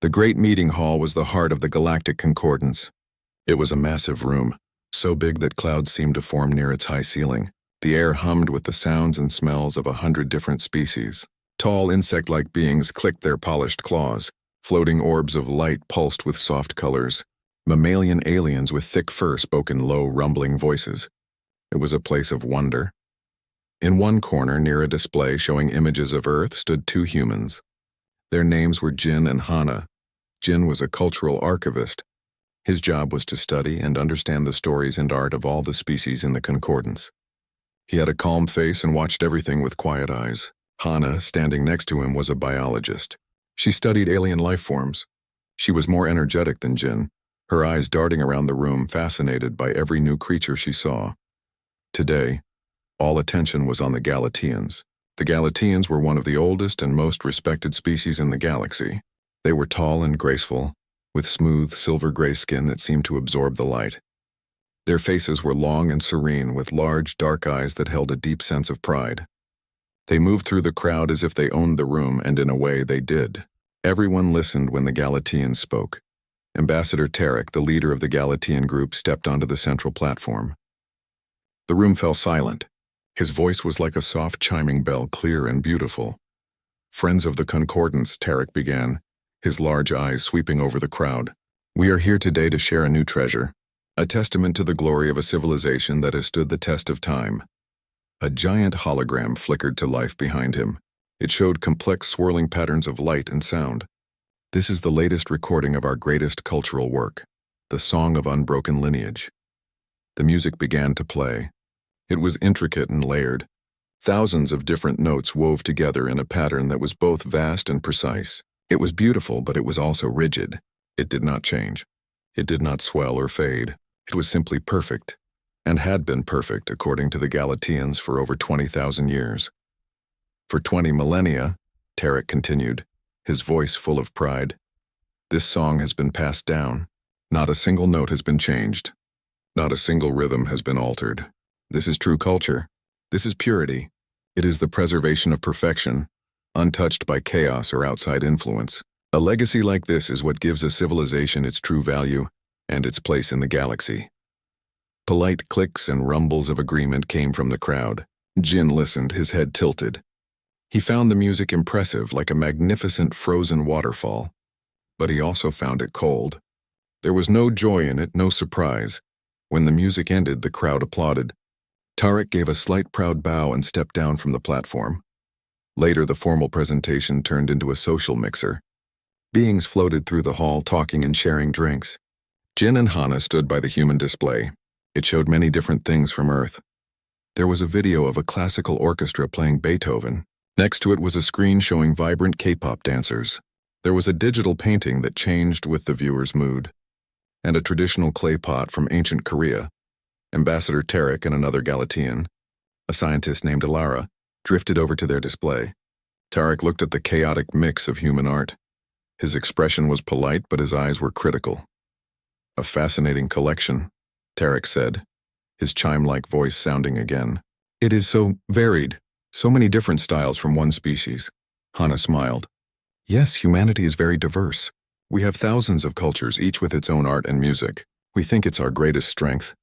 The great meeting hall was the heart of the Galactic Concordance. It was a massive room, so big that clouds seemed to form near its high ceiling. The air hummed with the sounds and smells of 100 different species. Tall insect-like beings clicked their polished claws. Floating orbs of light pulsed with soft colors. Mammalian aliens with thick fur spoke in low, rumbling voices. It was a place of wonder. In one corner, near a display showing images of Earth, stood two humans. Their names were Jin and Hana. Jin was a cultural archivist. His job was to study and understand the stories and art of all the species in the Concordance. He had a calm face and watched everything with quiet eyes. Hana, standing next to him, was a biologist. She studied alien life forms. She was more energetic than Jin, her eyes darting around the room, fascinated by every new creature she saw. Today, all attention was on the Galateans. The Galateans were one of the oldest and most respected species in the galaxy. They were tall and graceful, with smooth, silver-gray skin that seemed to absorb the light. Their faces were long and serene, with large, dark eyes that held a deep sense of pride. They moved through the crowd as if they owned the room, and in a way they did. Everyone listened when the Galateans spoke. Ambassador Tarek, the leader of the Galatean group, stepped onto the central platform. The room fell silent. His voice was like a soft chiming bell, clear and beautiful. "Friends of the Concordance," Tarek began, his large eyes sweeping over the crowd. "We are here today to share a new treasure, a testament to the glory of a civilization that has stood the test of time." A giant hologram flickered to life behind him. It showed complex swirling patterns of light and sound. "This is the latest recording of our greatest cultural work, the Song of Unbroken Lineage." The music began to play. It was intricate and layered. Thousands of different notes wove together in a pattern that was both vast and precise. It was beautiful, but it was also rigid. It did not change. It did not swell or fade. It was simply perfect, and had been perfect according to the Galateans for over 20,000 years. "For 20 millennia, Tarek continued, his voice full of pride, "this song has been passed down. Not a single note has been changed. Not a single rhythm has been altered. This is true culture. This is purity. It is the preservation of perfection, untouched by chaos or outside influence. A legacy like this is what gives a civilization its true value and its place in the galaxy." Polite clicks and rumbles of agreement came from the crowd. Jin listened, his head tilted. He found the music impressive, like a magnificent frozen waterfall. But he also found it cold. There was no joy in it, no surprise. When the music ended, the crowd applauded. Tarek gave a slight proud bow and stepped down from the platform. Later, the formal presentation turned into a social mixer. Beings floated through the hall, talking and sharing drinks. Jin and Hana stood by the human display. It showed many different things from Earth. There was a video of a classical orchestra playing Beethoven. Next to it was a screen showing vibrant K-pop dancers. There was a digital painting that changed with the viewer's mood, and a traditional clay pot from ancient Korea. Ambassador Tarek and another Galatean, a scientist named Alara, drifted over to their display. Tarek looked at the chaotic mix of human art. His expression was polite, but his eyes were critical. "A fascinating collection," Tarek said, his chime-like voice sounding again. "It is so varied, so many different styles from one species." Hana smiled. "Yes, humanity is very diverse. We have thousands of cultures, each with its own art and music. We think it's our greatest strength."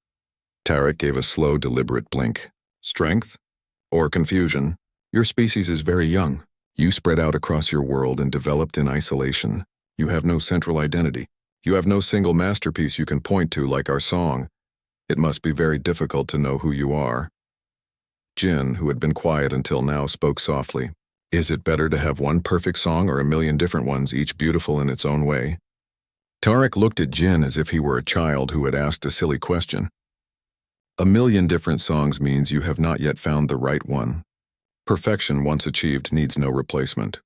Tarek gave a slow, deliberate blink. "Strength? Or confusion? Your species is very young. You spread out across your world and developed in isolation. You have no central identity. You have no single masterpiece you can point to like our song. It must be very difficult to know who you are." Jin, who had been quiet until now, spoke softly. "Is it better to have one perfect song or a million different ones, each beautiful in its own way?" Tarek looked at Jin as if he were a child who had asked a silly question. "A million different songs means you have not yet found the right one. Perfection, once achieved, needs no replacement.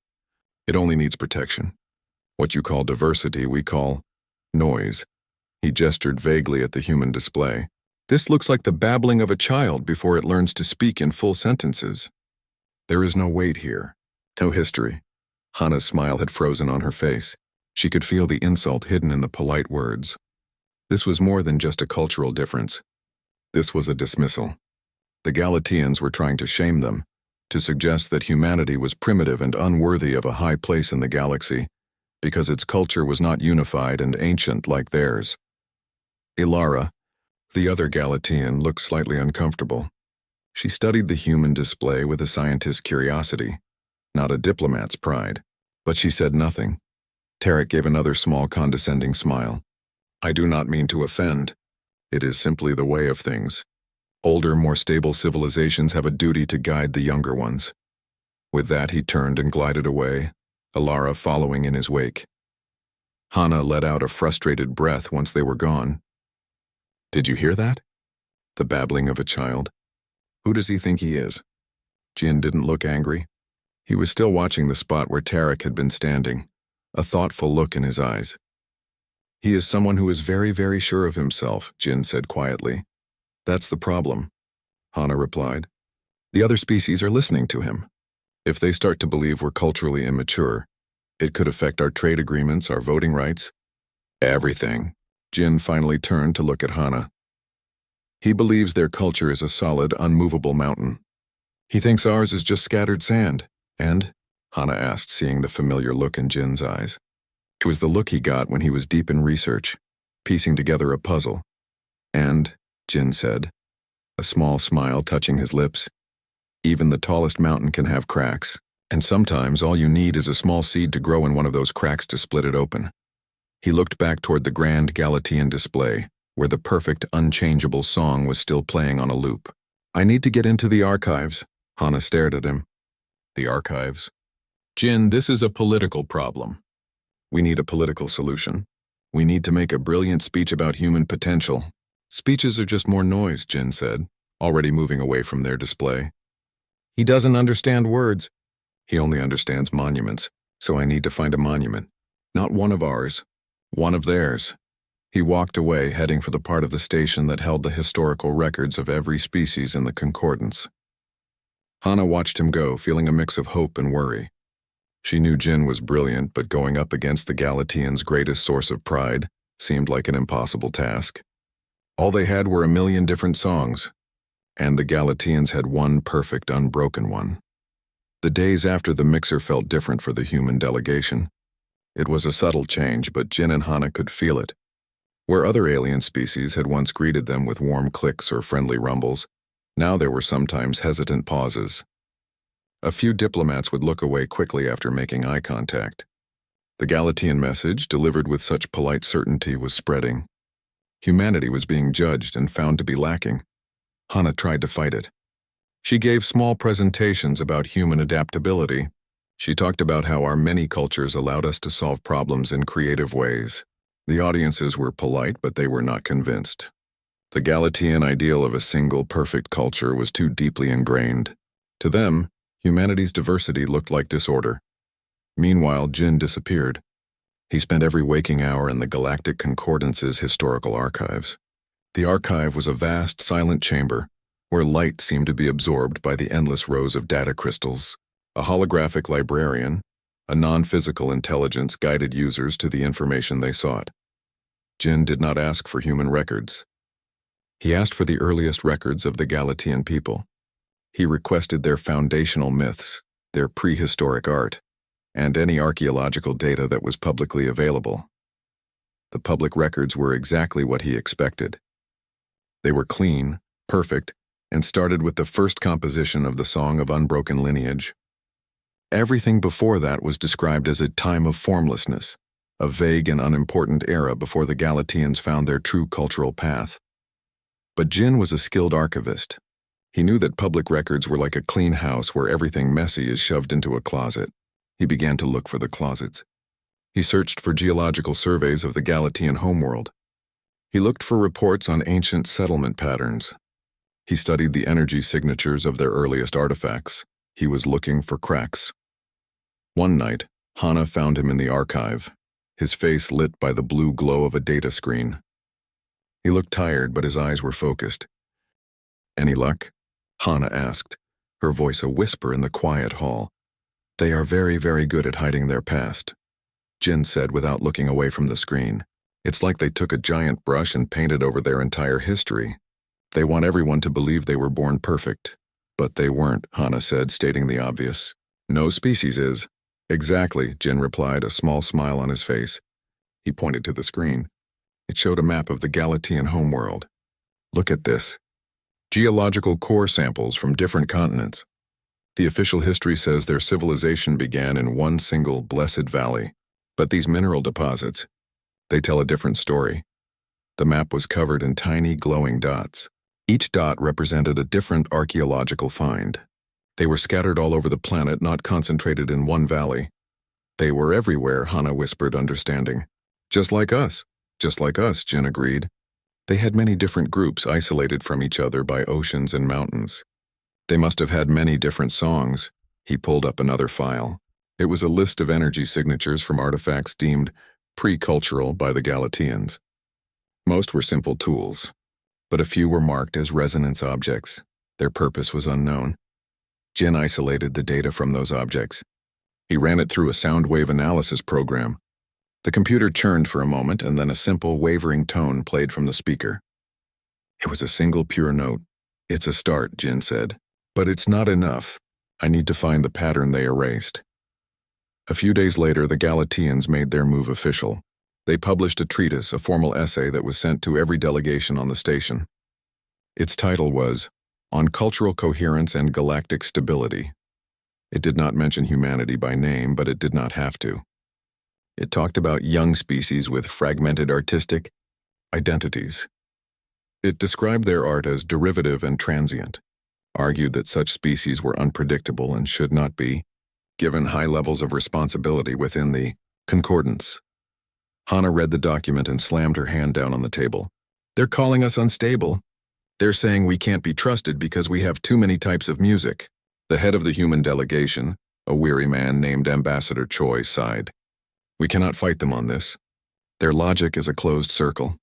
It only needs protection. What you call diversity, we call noise." He gestured vaguely at the human display. "This looks like the babbling of a child before it learns to speak in full sentences." "There is no weight here, no history." Hana's smile had frozen on her face. She could feel the insult hidden in the polite words. This was more than just a cultural difference. This was a dismissal. The Galateans were trying to shame them, to suggest that humanity was primitive and unworthy of a high place in the galaxy. because its culture was not unified and ancient like theirs. Ilara, the other Galatian, looked slightly uncomfortable. She studied the human display with a scientist's curiosity, not a diplomat's pride, but she said nothing. Tarek gave another small condescending smile. I do not mean to offend. It is simply the way of things. Older, more stable civilizations have a duty to guide the younger ones. With that, he turned and glided away, Ilara following in his wake. Hana let out a frustrated breath once they were gone. Did you hear that? The babbling of a child. Who does he think he is? Jin didn't look angry. He was still watching the spot where Tarek had been standing, a thoughtful look in his eyes. He is someone who is very, very sure of himself, Jin said quietly. That's the problem, Hana replied. The other species are listening to him. If they start to believe we're culturally immature, it could affect our trade agreements, our voting rights, everything. Jin finally turned to look at Hana. He believes their culture is a solid, unmovable mountain. He thinks ours is just scattered sand. And? Hana asked, seeing the familiar look in Jin's eyes. It was the look he got when he was deep in research, piecing together a puzzle. And, Jin said, a small smile touching his lips. Even the tallest mountain can have cracks, and sometimes all you need is a small seed to grow in one of those cracks to split it open. He looked back toward the grand Galatian display, where the perfect, unchangeable song was still playing on a loop. I need to get into the archives. Hana stared at him. The archives? Jin, this is a political problem. We need a political solution. We need to make a brilliant speech about human potential. Speeches are just more noise, Jin said, already moving away from their display. He doesn't understand words. He only understands monuments, so I need to find a monument. Not one of ours, one of theirs. He walked away, heading for the part of the station that held the historical records of every species in the concordance. Hana watched him go, feeling a mix of hope and worry. She knew Jin was brilliant, but going up against the Galatians' greatest source of pride seemed like an impossible task. All they had were a million different songs, and the Galatians had one perfect, unbroken one. The days after the mixer felt different for the human delegation. It was a subtle change, but Jin and Hana could feel it. Where other alien species had once greeted them with warm clicks or friendly rumbles, now there were sometimes hesitant pauses. A few diplomats would look away quickly after making eye contact. The Galatian message, delivered with such polite certainty, was spreading. Humanity was being judged and found to be lacking. Hana tried to fight it. She gave small presentations about human adaptability. She talked about how our many cultures allowed us to solve problems in creative ways. The audiences were polite, but they were not convinced. The Galatian ideal of a single, perfect culture was too deeply ingrained. To them, humanity's diversity looked like disorder. Meanwhile, Jin disappeared. He spent every waking hour in the Galactic Concordance's historical archives. The archive was a vast, silent chamber, where light seemed to be absorbed by the endless rows of data crystals. A holographic librarian, a non-physical intelligence, guided users to the information they sought. Jin did not ask for human records. He asked for the earliest records of the Galatian people. He requested their foundational myths, their prehistoric art, and any archaeological data that was publicly available. The public records were exactly what he expected. They were clean, perfect, and started with the first composition of the Song of Unbroken Lineage. Everything before that was described as a time of formlessness, a vague and unimportant era before the Galatians found their true cultural path. But Jin was a skilled archivist. He knew that public records were like a clean house where everything messy is shoved into a closet. He began to look for the closets. He searched for geological surveys of the Galatian homeworld. He looked for reports on ancient settlement patterns. He studied the energy signatures of their earliest artifacts. He was looking for cracks. One night, Hana found him in the archive, his face lit by the blue glow of a data screen. He looked tired, but his eyes were focused. Any luck? Hana asked, her voice a whisper in the quiet hall. They are very, very good at hiding their past, Jin said without looking away from the screen. It's like they took a giant brush and painted over their entire history. They want everyone to believe they were born perfect. But they weren't, Hana said, stating the obvious. No species is. Exactly, Jin replied, a small smile on his face. He pointed to the screen. It showed a map of the Galactian homeworld. Look at this. Geological core samples from different continents. The official history says their civilization began in one single blessed valley. But these mineral deposits, they tell a different story. The map was covered in tiny glowing dots. Each dot represented a different archaeological find. They were scattered all over the planet, not concentrated in one valley. They were everywhere, Hana whispered, understanding. Just like us, Jin agreed. They had many different groups isolated from each other by oceans and mountains. They must have had many different songs. He pulled up another file. It was a list of energy signatures from artifacts deemed pre-cultural by the Galactians. Most were simple tools, but a few were marked as resonance objects. Their purpose was unknown. Jin isolated the data from those objects. He ran it through a sound wave analysis program. The computer churned for a moment, and then a simple, wavering tone played from the speaker. It was a single pure note. It's a start, Jin said. But it's not enough. I need to find the pattern they erased. A few days later, the Galactians made their move official. They published a treatise, a formal essay that was sent to every delegation on the station. Its title was On Cultural Coherence and Galactic Stability. It did not mention humanity by name, but it did not have to. It talked about young species with fragmented artistic identities. It described their art as derivative and transient, argued that such species were unpredictable and should not be given high levels of responsibility within the concordance. Hana read the document and slammed her hand down on the table. They're calling us unstable. They're saying we can't be trusted because we have too many types of music. The head of the human delegation, a weary man named Ambassador Choi, sighed. We cannot fight them on this. Their logic is a closed circle.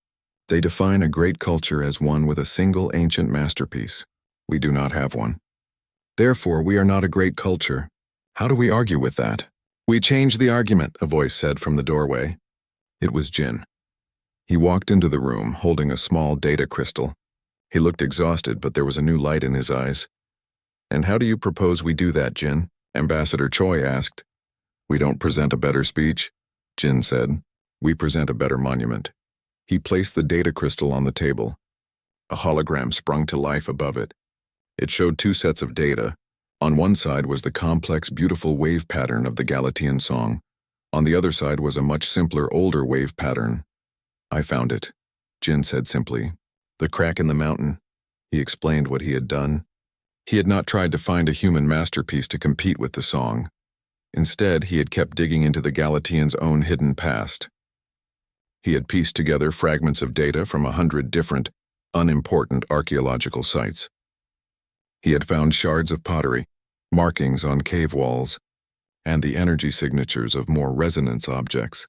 They define a great culture as one with a single ancient masterpiece. We do not have one. Therefore, we are not a great culture. How do we argue with that? We change the argument, a voice said from the doorway. It was Jin. He walked into the room, holding a small data crystal. He looked exhausted, but there was a new light in his eyes. And how do you propose we do that, Jin? Ambassador Choi asked. We don't present a better speech, Jin said. We present a better monument. He placed the data crystal on the table. A hologram sprung to life above it. It showed two sets of data. On one side was the complex, beautiful wave pattern of the Galactian song. On the other side was a much simpler, older wave pattern. I found it, Jin said simply. The crack in the mountain. He explained what he had done. He had not tried to find a human masterpiece to compete with the song. Instead, he had kept digging into the Galactians' own hidden past. He had pieced together fragments of data from 100 different, unimportant archaeological sites. He had found shards of pottery, markings on cave walls, and the energy signatures of more resonance objects.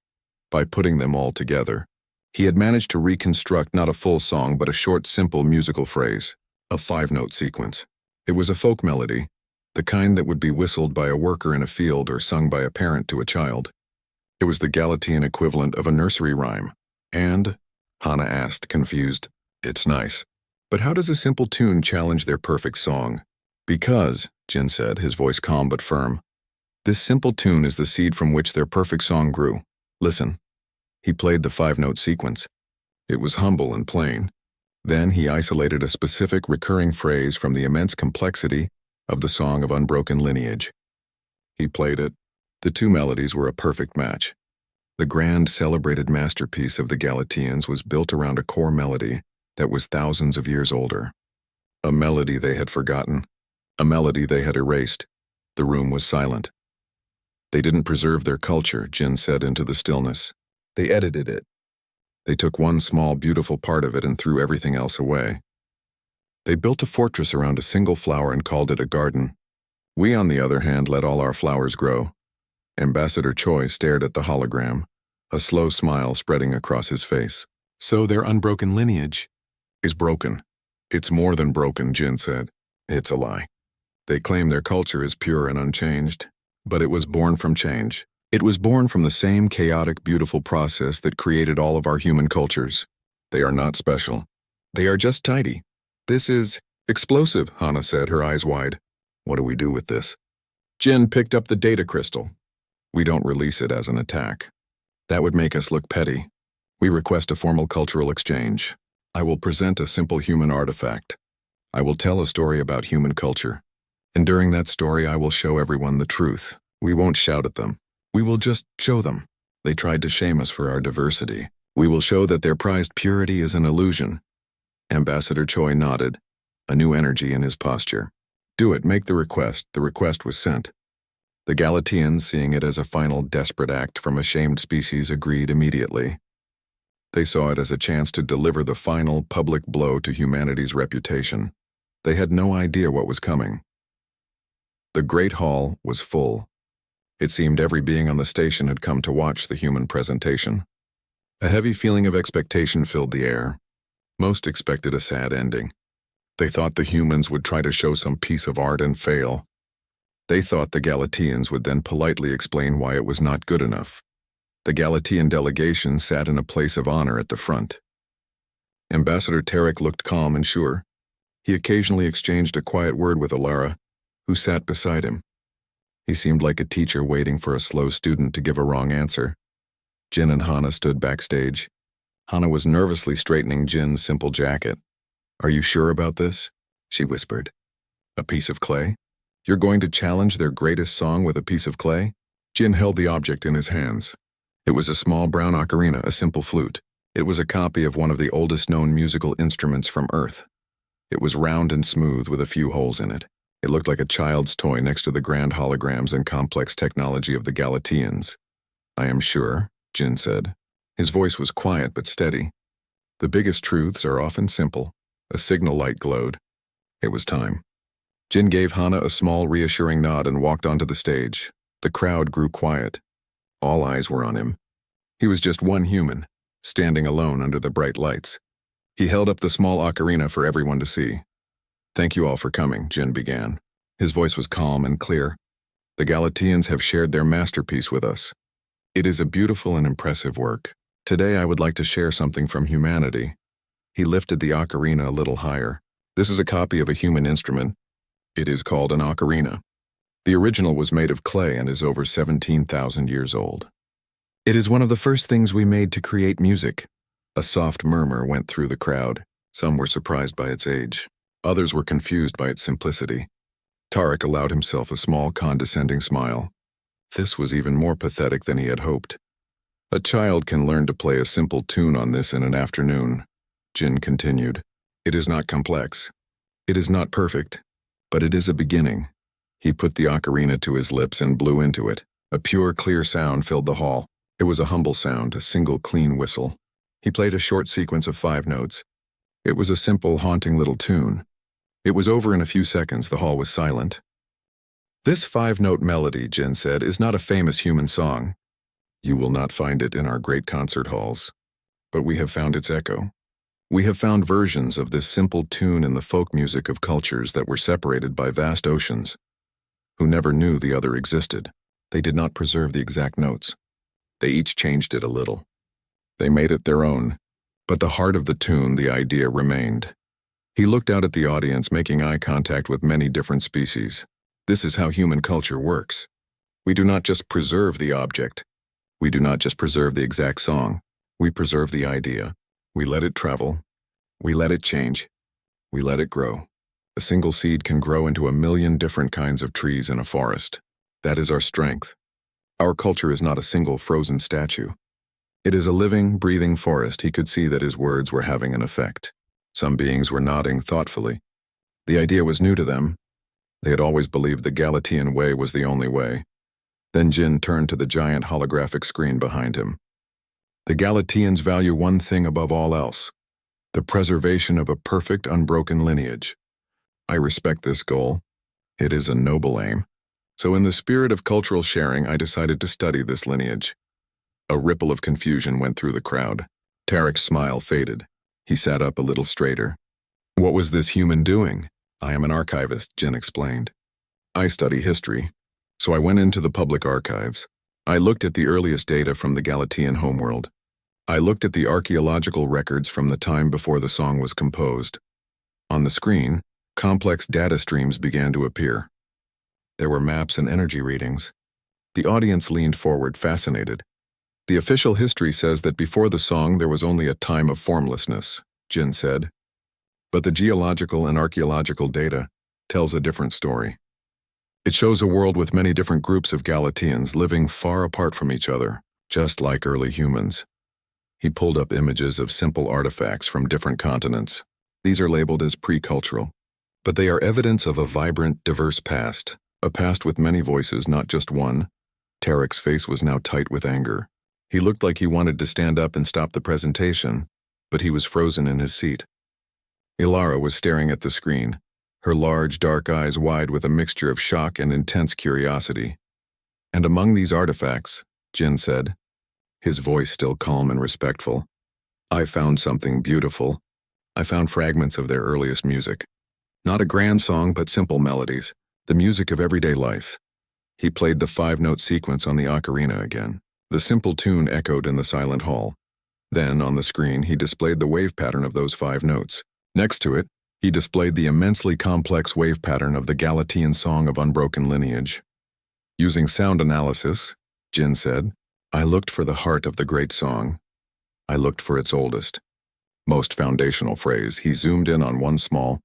By putting them all together, he had managed to reconstruct not a full song but a short, simple musical phrase, a 5-note sequence. It was a folk melody, the kind that would be whistled by a worker in a field or sung by a parent to a child. It was the Galactian equivalent of a nursery rhyme. And, Hana asked, confused, it's nice. But how does a simple tune challenge their perfect song? Because, Jin said, his voice calm but firm, this simple tune is the seed from which their perfect song grew. Listen. He played the 5-note sequence. It was humble and plain. Then he isolated a specific recurring phrase from the immense complexity of the song of unbroken lineage. He played it. The two melodies were a perfect match. The grand, celebrated masterpiece of the Galactians was built around a core melody that was thousands of years older. A melody they had forgotten. A melody they had erased. The room was silent. They didn't preserve their culture, Jin said into the stillness. They edited it. They took one small, beautiful part of it and threw everything else away. They built a fortress around a single flower and called it a garden. We, on the other hand, let all our flowers grow. Ambassador Choi stared at the hologram, a slow smile spreading across his face. So their unbroken lineage is broken. It's more than broken, Jin said. It's a lie. They claim their culture is pure and unchanged, but it was born from change. It was born from the same chaotic, beautiful process that created all of our human cultures. They are not special. They are just tidy. This is explosive, Hana said, her eyes wide. What do we do with this? Jin picked up the data crystal. We don't release it as an attack. That would make us look petty. We request a formal cultural exchange. I will present a simple human artifact. I will tell a story about human culture. And during that story, I will show everyone the truth. We won't shout at them. We will just show them. They tried to shame us for our diversity. We will show that their prized purity is an illusion. Ambassador Choi nodded, a new energy in his posture. Do it, make the request. The request was sent. The Galatians, seeing it as a final desperate act from a shamed species, agreed immediately. They saw it as a chance to deliver the final public blow to humanity's reputation. They had no idea what was coming. The Great Hall was full. It seemed every being on the station had come to watch the human presentation. A heavy feeling of expectation filled the air. Most expected a sad ending. They thought the humans would try to show some piece of art and fail. They thought the Galatians would then politely explain why it was not good enough. The Galatian delegation sat in a place of honor at the front. Ambassador Tarek looked calm and sure. He occasionally exchanged a quiet word with Alara, who sat beside him. He seemed like a teacher waiting for a slow student to give a wrong answer. Jin and Hana stood backstage. Hana was nervously straightening Jin's simple jacket. "Are you sure about this?" she whispered. "A piece of clay? You're going to challenge their greatest song with a piece of clay?" Jin held the object in his hands. It was a small brown ocarina, a simple flute. It was a copy of one of the oldest known musical instruments from Earth. It was round and smooth with a few holes in it. It looked like a child's toy next to the grand holograms and complex technology of the Galatians. "I am sure," Jin said. His voice was quiet but steady. "The biggest truths are often simple." A signal light glowed. It was time. Jin gave Hana a small, reassuring nod and walked onto the stage. The crowd grew quiet. All eyes were on him. He was just one human, standing alone under the bright lights. He held up the small ocarina for everyone to see. "Thank you all for coming," Jin began. His voice was calm and clear. "The Galatians have shared their masterpiece with us. It is a beautiful and impressive work. Today I would like to share something from humanity." He lifted the ocarina a little higher. "This is a copy of a human instrument. It is called an ocarina. The original was made of clay and is over 17,000 years old. It is one of the first things we made to create music." A soft murmur went through the crowd. Some were surprised by its age. Others were confused by its simplicity. Tarek allowed himself a small, condescending smile. This was even more pathetic than he had hoped. "A child can learn to play a simple tune on this in an afternoon," Jin continued. "It is not complex. It is not perfect, but it is a beginning." He put the ocarina to his lips and blew into it. A pure, clear sound filled the hall. It was a humble sound, a single clean whistle. He played a short sequence of 5 notes. It was a simple, haunting little tune. It was over in a few seconds. The hall was silent. "This 5-note melody," Jin said, "is not a famous human song. You will not find it in our great concert halls. But we have found its echo. We have found versions of this simple tune in the folk music of cultures that were separated by vast oceans, who never knew the other existed. They did not preserve the exact notes. They each changed it a little. They made it their own. But the heart of the tune, the idea, remained." He looked out at the audience, making eye contact with many different species. "This is how human culture works. We do not just preserve the object. We do not just preserve the exact song. We preserve the idea. We let it travel. We let it change. We let it grow. A single seed can grow into 1,000,000 different kinds of trees in a forest. That is our strength. Our culture is not a single frozen statue. It is a living, breathing forest." He could see that his words were having an effect. Some beings were nodding thoughtfully. The idea was new to them. They had always believed the Galatian way was the only way. Then Jin turned to the giant holographic screen behind him. "The Galatians value one thing above all else: the preservation of a perfect, unbroken lineage. I respect this goal. It is a noble aim. So in the spirit of cultural sharing, I decided to study this lineage." A ripple of confusion went through the crowd. Tarek's smile faded. He sat up a little straighter. "What was this human doing?" "I am an archivist," Jin explained. "I study history, so I went into the public archives. I looked at the earliest data from the Galatian homeworld. I looked at the archaeological records from the time before the song was composed. On the screen, complex data streams began to appear. There were maps and energy readings. The audience leaned forward, fascinated. The official history says that before the song there was only a time of formlessness, Jin said. But the geological and archaeological data tells a different story. It shows a world with many different groups of Galateans living far apart from each other, just like early humans. He pulled up images of simple artifacts from different continents. These are labeled as pre-cultural, but they are evidence of a vibrant, diverse past, a past with many voices, not just one. Tarek's face was now tight with anger. He looked like he wanted to stand up and stop the presentation, but he was frozen in his seat. Ilara was staring at the screen, her large, dark eyes wide with a mixture of shock and intense curiosity. And among these artifacts, Jin said, his voice still calm and respectful, I found something beautiful. I found fragments of their earliest music. Not a grand song, but simple melodies, the music of everyday life. He played the 5-note sequence on the ocarina again. The simple tune echoed in the silent hall. Then, on the screen, he displayed the wave pattern of those 5 notes. Next to it, he displayed the immensely complex wave pattern of the Galatean song of unbroken lineage. Using sound analysis, Jin said, I looked for the heart of the great song. I looked for its oldest, most foundational phrase. He zoomed in on one small,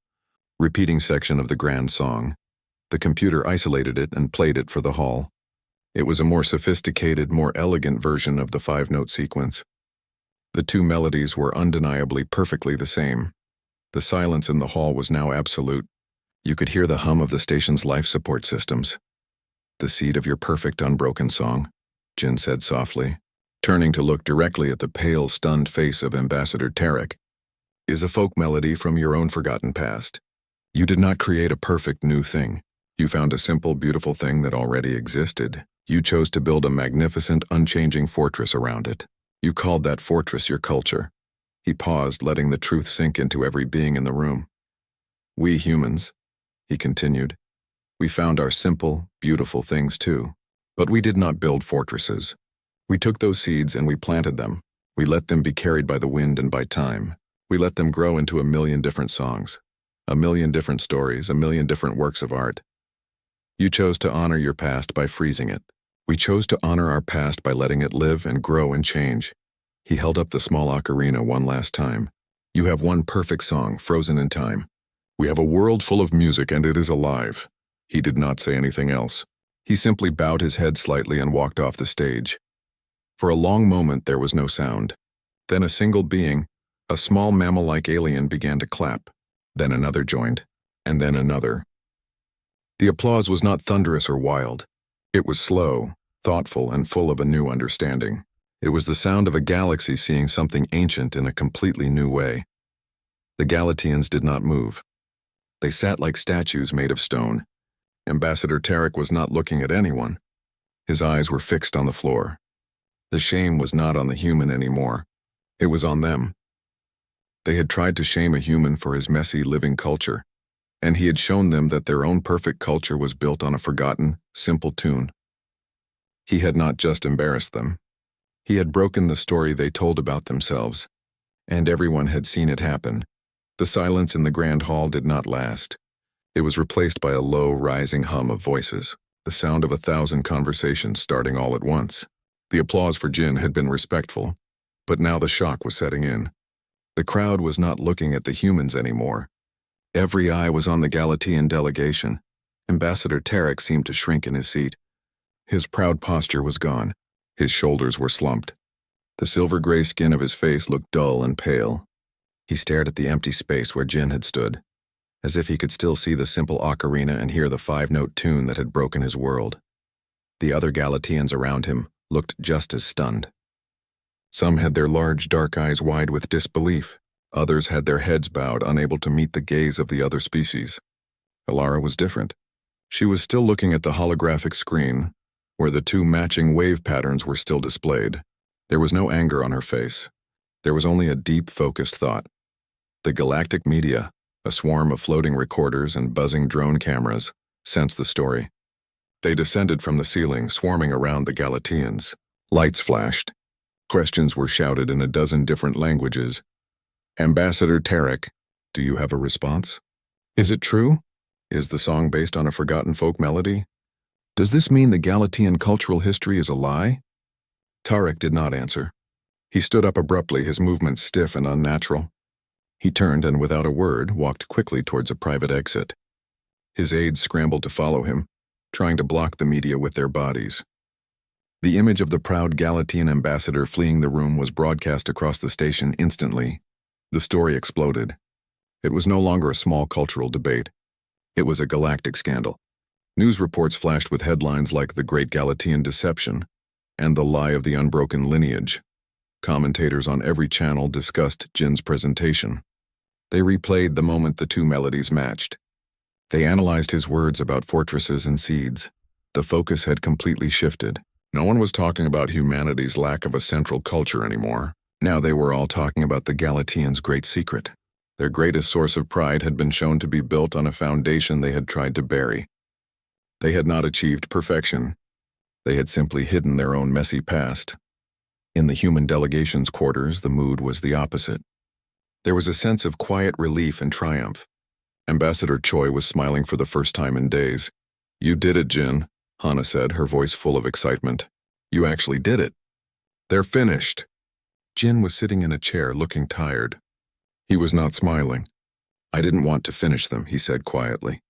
repeating section of the grand song. The computer isolated it and played it for the hall. It was a more sophisticated, more elegant version of the 5-note sequence. The 2 melodies were undeniably perfectly the same. The silence in the hall was now absolute. You could hear the hum of the station's life support systems. The seed of your perfect unbroken song, Jin said softly, turning to look directly at the pale, stunned face of Ambassador Tarek, is a folk melody from your own forgotten past. You did not create a perfect new thing. You found a simple, beautiful thing that already existed. You chose to build a magnificent, unchanging fortress around it. You called that fortress your culture. He paused, letting the truth sink into every being in the room. We humans, he continued, we found our simple, beautiful things too. But we did not build fortresses. We took those seeds and we planted them. We let them be carried by the wind and by time. We let them grow into 1,000,000 different songs, 1,000,000 different stories, 1,000,000 different works of art. You chose to honor your past by freezing it. We chose to honor our past by letting it live and grow and change. He held up the small ocarina one last time. You have one perfect song, frozen in time. We have a world full of music and it is alive. He did not say anything else. He simply bowed his head slightly and walked off the stage. For a long moment there was no sound. Then a single being, a small mammal-like alien, began to clap. Then another joined, and then another. The applause was not thunderous or wild. It was slow, thoughtful, and full of a new understanding. It was the sound of a galaxy seeing something ancient in a completely new way. The Galateans did not move. They sat like statues made of stone. Ambassador Tarek was not looking at anyone. His eyes were fixed on the floor. The shame was not on the human anymore. It was on them. They had tried to shame a human for his messy living culture, and he had shown them that their own perfect culture was built on a forgotten, simple tune. He had not just embarrassed them. He had broken the story they told about themselves, and everyone had seen it happen. The silence in the grand hall did not last. It was replaced by a low, rising hum of voices, the sound of 1,000 conversations starting all at once. The applause for Jin had been respectful, but now the shock was setting in. The crowd was not looking at the humans anymore. Every eye was on the Galatean delegation. Ambassador Tarek seemed to shrink in his seat. His proud posture was gone. His shoulders were slumped. The silver-gray skin of his face looked dull and pale. He stared at the empty space where Jin had stood, as if he could still see the simple ocarina and hear the 5-note tune that had broken his world. The other Galateans around him looked just as stunned. Some had their large, dark eyes wide with disbelief. Others had their heads bowed, unable to meet the gaze of the other species. Ilara was different. She was still looking at the holographic screen, where the 2 matching wave patterns were still displayed. There was no anger on her face. There was only a deep, focused thought. The galactic media, a swarm of floating recorders and buzzing drone cameras, sensed the story. They descended from the ceiling, swarming around the Galateans. Lights flashed. Questions were shouted in a dozen different languages. Ambassador Tarek, do you have a response? Is it true? Is the song based on a forgotten folk melody? Does this mean the Galatian cultural history is a lie? Tarek did not answer. He stood up abruptly, his movements stiff and unnatural. He turned and, without a word, walked quickly towards a private exit. His aides scrambled to follow him, trying to block the media with their bodies. The image of the proud Galatian ambassador fleeing the room was broadcast across the station instantly. The story exploded. It was no longer a small cultural debate. It was a galactic scandal. News reports flashed with headlines like "The Great Galatian Deception" and "The Lie of the Unbroken Lineage." Commentators on every channel discussed Jin's presentation. They replayed the moment the two melodies matched. They analyzed his words about fortresses and seeds. The focus had completely shifted. No one was talking about humanity's lack of a central culture anymore. Now they were all talking about the Galatians' great secret. Their greatest source of pride had been shown to be built on a foundation they had tried to bury. They had not achieved perfection. They had simply hidden their own messy past. In the human delegation's quarters, the mood was the opposite. There was a sense of quiet relief and triumph. Ambassador Choi was smiling for the first time in days. "You did it, Jin," Hana said, her voice full of excitement. "You actually did it. They're finished." Jin was sitting in a chair, looking tired. He was not smiling. "I didn't want to finish them," he said quietly.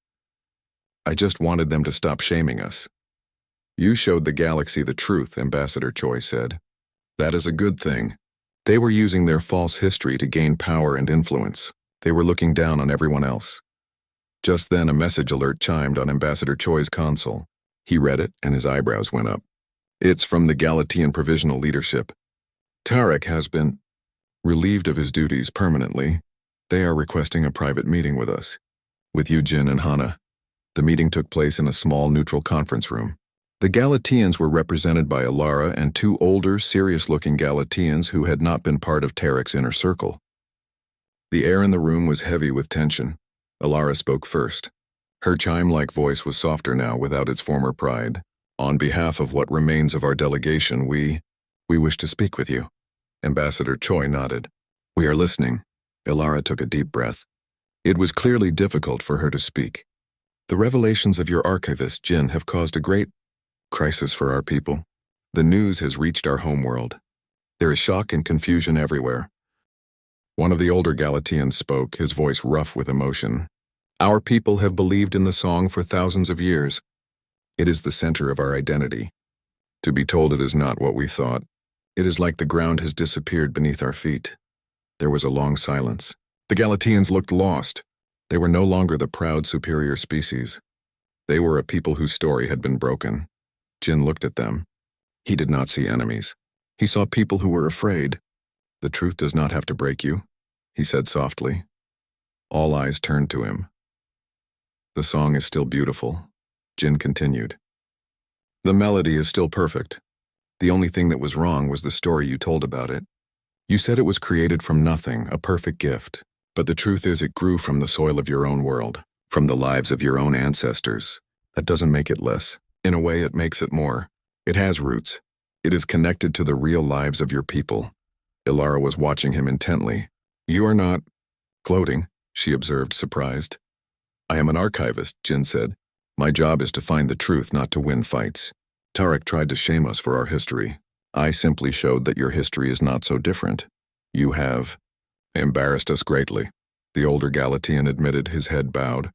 "I just wanted them to stop shaming us." "You showed the galaxy the truth," Ambassador Choi said. "That is a good thing." They were using their false history to gain power and influence. They were looking down on everyone else. Just then, a message alert chimed on Ambassador Choi's console. He read it, and his eyebrows went up. "It's from the Galatian Provisional Leadership. Tarek has been relieved of his duties permanently. They are requesting a private meeting with us. With you, Jin and Hana." The meeting took place in a small, neutral conference room. The Galatians were represented by Alara and two older, serious-looking Galatians who had not been part of Tarek's inner circle. The air in the room was heavy with tension. Alara spoke first. Her chime-like voice was softer now, without its former pride. "On behalf of what remains of our delegation, we wish to speak with you." Ambassador Choi nodded. "We are listening." Alara took a deep breath. It was clearly difficult for her to speak. "The revelations of your archivist, Jin, have caused a great crisis for our people. The news has reached our homeworld. There is shock and confusion everywhere." One of the older Galatians spoke, his voice rough with emotion. "Our people have believed in the song for thousands of years. It is the center of our identity. To be told it is not what we thought. It is like the ground has disappeared beneath our feet." There was a long silence. The Galatians looked lost. They were no longer the proud, superior species. They were a people whose story had been broken. Jin looked at them. He did not see enemies. He saw people who were afraid. "The truth does not have to break you," he said softly. All eyes turned to him. "The song is still beautiful," Jin continued. "The melody is still perfect. The only thing that was wrong was the story you told about it. You said it was created from nothing, a perfect gift. But the truth is it grew from the soil of your own world, from the lives of your own ancestors. That doesn't make it less. In a way, it makes it more. It has roots. It is connected to the real lives of your people." Ilara was watching him intently. "You are not gloating," she observed, surprised. "I am an archivist," Jin said. "My job is to find the truth, not to win fights. Tarek tried to shame us for our history. I simply showed that your history is not so different. You have embarrassed us greatly." The older Galatian admitted, his head bowed.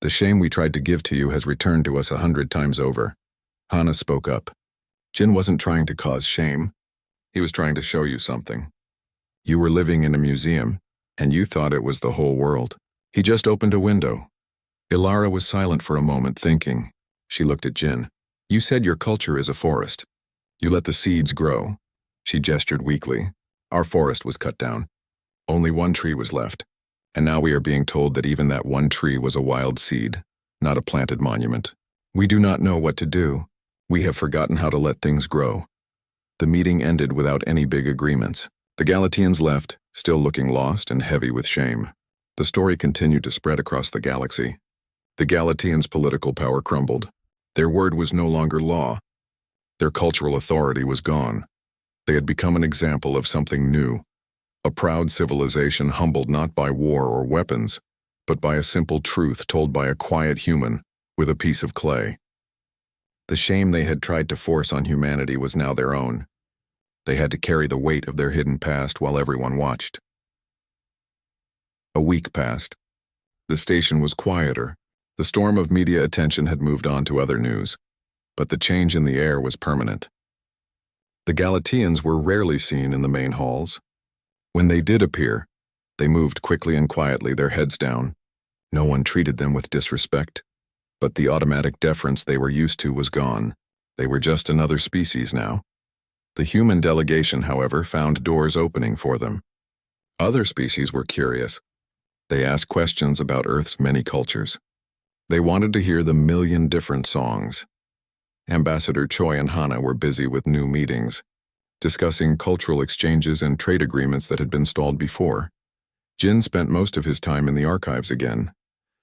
"The shame we tried to give to you has returned to us 100 times over." Hana spoke up. Jin wasn't trying to cause shame. He was trying to show you something. You were living in a museum, and you thought it was the whole world. He just opened a window. Ilara was silent for a moment, thinking. She looked at Jin. "You said your culture is a forest. You let the seeds grow." She gestured weakly. "Our forest was cut down. Only one tree was left. And now we are being told that even that one tree was a wild seed, not a planted monument. We do not know what to do. We have forgotten how to let things grow." The meeting ended without any big agreements. The Galatians left, still looking lost and heavy with shame. The story continued to spread across the galaxy. The Galatians' political power crumbled. Their word was no longer law. Their cultural authority was gone. They had become an example of something new. A proud civilization humbled not by war or weapons, but by a simple truth told by a quiet human with a piece of clay. The shame they had tried to force on humanity was now their own. They had to carry the weight of their hidden past while everyone watched. A week passed. The station was quieter. The storm of media attention had moved on to other news, but the change in the air was permanent. The Galateans were rarely seen in the main halls. When they did appear, they moved quickly and quietly, their heads down. No one treated them with disrespect, but the automatic deference they were used to was gone. They were just another species now. The human delegation, however, found doors opening for them. Other species were curious. They asked questions about Earth's many cultures. They wanted to hear the million different songs. Ambassador Choi and Hana were busy with new meetings, discussing cultural exchanges and trade agreements that had been stalled before. Jin spent most of his time in the archives again.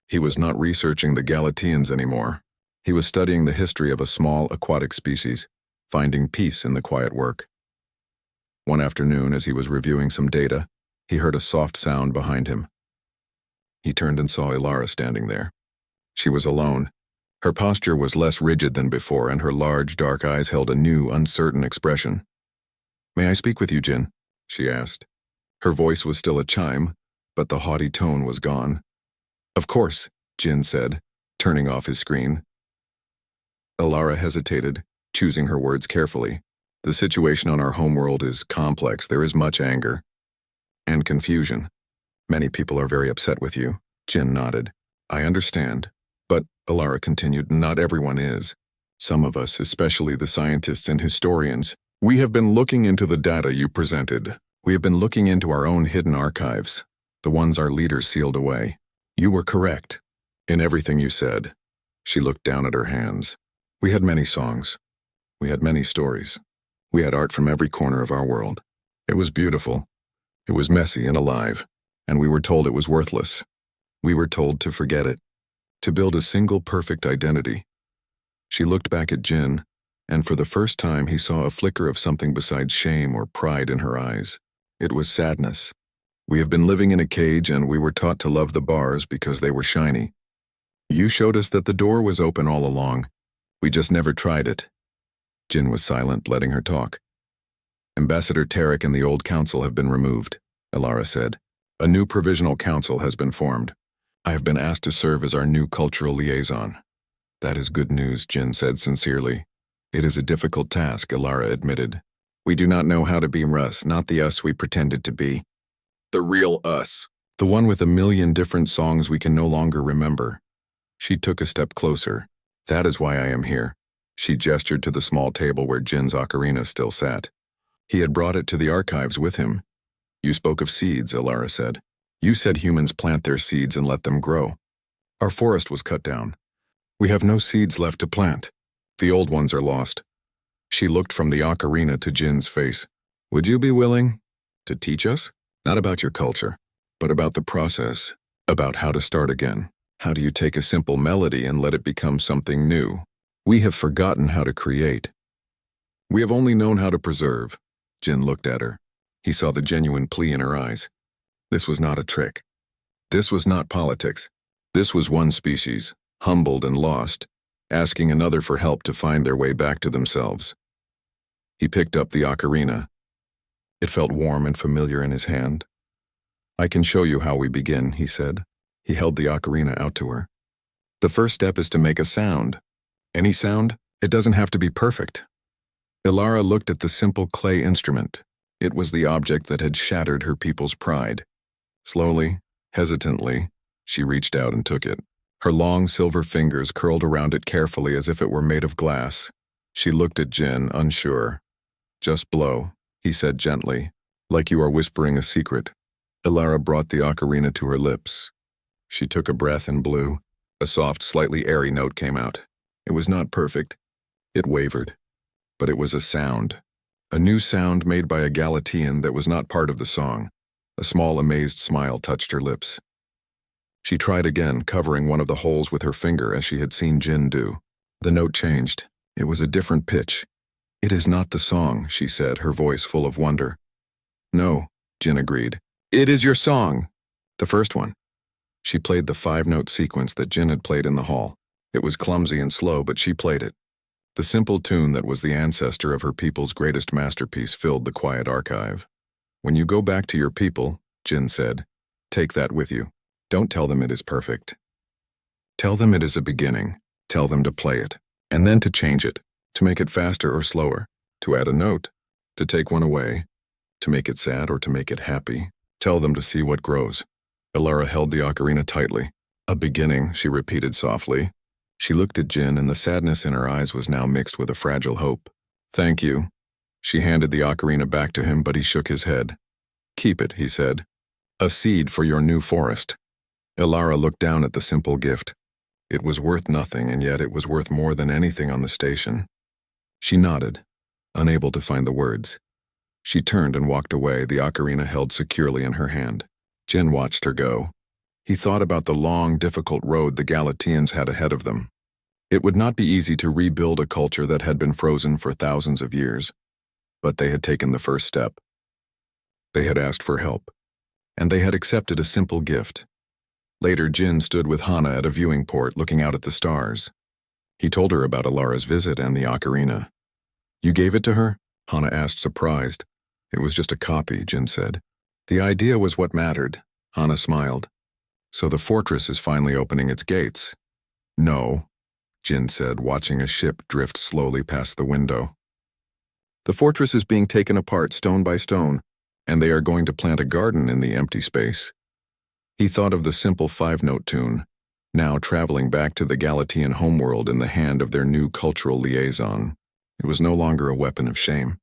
He was not researching the Galateans anymore. He was studying the history of a small aquatic species, finding peace in the quiet work. One afternoon, as he was reviewing some data, he heard a soft sound behind him. He turned and saw Ilara standing there. She was alone. Her posture was less rigid than before, and her large, dark eyes held a new, uncertain expression. "May I speak with you, Jin?" she asked. Her voice was still a chime, but the haughty tone was gone. "Of course," Jin said, turning off his screen. Ilara hesitated, choosing her words carefully. "The situation on our homeworld is complex. There is much anger and confusion. Many people are very upset with you." Jin nodded. "I understand. But," Ilara continued, "not everyone is. Some of us, especially the scientists and historians, we have been looking into the data you presented. We have been looking into our own hidden archives, the ones our leaders sealed away. You were correct in everything you said." She looked down at her hands. "We had many songs. We had many stories. We had art from every corner of our world. It was beautiful. It was messy and alive. And we were told it was worthless. We were told to forget it, to build a single perfect identity." She looked back at Jin, and for the first time he saw a flicker of something besides shame or pride in her eyes. It was sadness. "We have been living in a cage, and we were taught to love the bars because they were shiny. You showed us that the door was open all along. We just never tried it." Jin was silent, letting her talk. "Ambassador Tarek and the old council have been removed," Ilara said. "A new provisional council has been formed. I have been asked to serve as our new cultural liaison." "That is good news," Jin said sincerely. "It is a difficult task," Ilara admitted. "We do not know how to be us, not the us we pretended to be. The real us. The one with a million different songs we can no longer remember." She took a step closer. "That is why I am here." She gestured to the small table where Jin's ocarina still sat. He had brought it to the archives with him. "You spoke of seeds," Ilara said. "You said humans plant their seeds and let them grow. Our forest was cut down. We have no seeds left to plant. The old ones are lost." She looked from the ocarina to Jin's face. "Would you be willing to teach us? Not about your culture, but about the process, about how to start again. How do you take a simple melody and let it become something new? We have forgotten how to create. We have only known how to preserve." Jin looked at her. He saw the genuine plea in her eyes. This was not a trick. This was not politics. This was one species, humbled and lost, asking another for help to find their way back to themselves. He picked up the ocarina. It felt warm and familiar in his hand. "I can show you how we begin," he said. He held the ocarina out to her. "The first step is to make a sound. Any sound? It doesn't have to be perfect." Ilara looked at the simple clay instrument. It was the object that had shattered her people's pride. Slowly, hesitantly, she reached out and took it. Her long silver fingers curled around it carefully as if it were made of glass. She looked at Jin, unsure. "Just blow," he said gently, "like you are whispering a secret." Ilara brought the ocarina to her lips. She took a breath and blew. A soft, slightly airy note came out. It was not perfect. It wavered. But it was a sound. A new sound made by a Galatean that was not part of the song. A small, amazed smile touched her lips. She tried again, covering one of the holes with her finger as she had seen Jin do. The note changed. It was a different pitch. "It is not the song," she said, her voice full of wonder. "No," Jin agreed. "It is your song. The first one." She played the 5-note sequence that Jin had played in the hall. It was clumsy and slow, but she played it. The simple tune that was the ancestor of her people's greatest masterpiece filled the quiet archive. When you go back to your people, Jin said, take that with you. Don't tell them it is perfect. Tell them it is a beginning. Tell them to play it, and then to change it, to make it faster or slower, to add a note, to take one away, to make it sad or to make it happy. Tell them to see what grows. Elara held the ocarina tightly. A beginning, she repeated softly. She looked at Jin, and the sadness in her eyes was now mixed with a fragile hope. Thank you. She handed the ocarina back to him, but he shook his head. Keep it, he said. A seed for your new forest. Elara looked down at the simple gift. It was worth nothing, and yet it was worth more than anything on the station. She nodded, unable to find the words. She turned and walked away, the ocarina held securely in her hand. Jin watched her go. He thought about the long, difficult road the Galatians had ahead of them. It would not be easy to rebuild a culture that had been frozen for thousands of years, but they had taken the first step. They had asked for help, and they had accepted a simple gift. Later, Jin stood with Hana at a viewing port looking out at the stars. He told her about Elara's visit and the ocarina. You gave it to her? Hana asked, surprised. It was just a copy, Jin said. The idea was what mattered. Hana smiled. So the fortress is finally opening its gates. No, Jin said, watching a ship drift slowly past the window. The fortress is being taken apart stone by stone, and they are going to plant a garden in the empty space. He thought of the simple 5-note tune, now traveling back to the Galatian homeworld in the hand of their new cultural liaison. It was no longer a weapon of shame.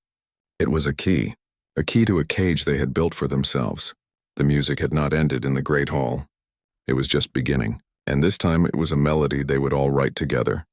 It was a key to a cage they had built for themselves. The music had not ended in the Great Hall. It was just beginning, and this time it was a melody they would all write together.